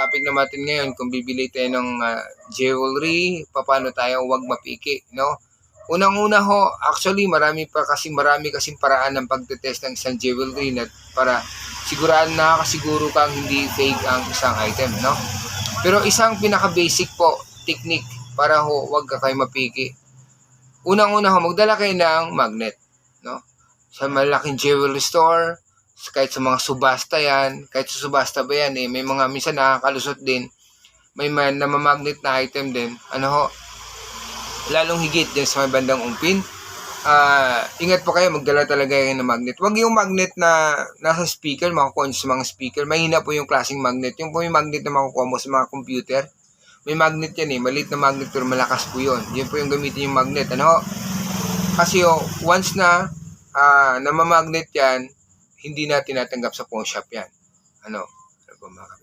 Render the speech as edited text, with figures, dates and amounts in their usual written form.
topic na natin ngayon, kung bibili tayo ng jewelry, paano tayo wag mapiki, no? Unang-una ho, actually marami kasing paraan ng pagtetest ng isang jewelry na para nakakasiguro kang hindi fake ang isang item, no? Pero isang pinaka-basic po technique para ho wag ka kayo mapiki. Unang-una ho, magdala kayo ng magnet, no? Sa malaking jewelry store, kahit sa mga subasta yan, kahit sa subasta ba yan may mga minsan nakakalusot din, may namamagnet na item din, lalong higit din sa may bandang ungpin. Ingat po kayo, magdala talaga kayo ng magnet. Huwag yung magnet na nasa speaker, makukuha sa mga speaker, mahina po yung klaseng magnet. Yung po yung magnet na makukuha mo sa mga computer, may magnet yan maliit na magnet pero malakas po yun. Yun po yung gamitin yung magnet, kasi once na namamagnet yan, hindi na tinatanggap sa pawn shop yan. Ano po mga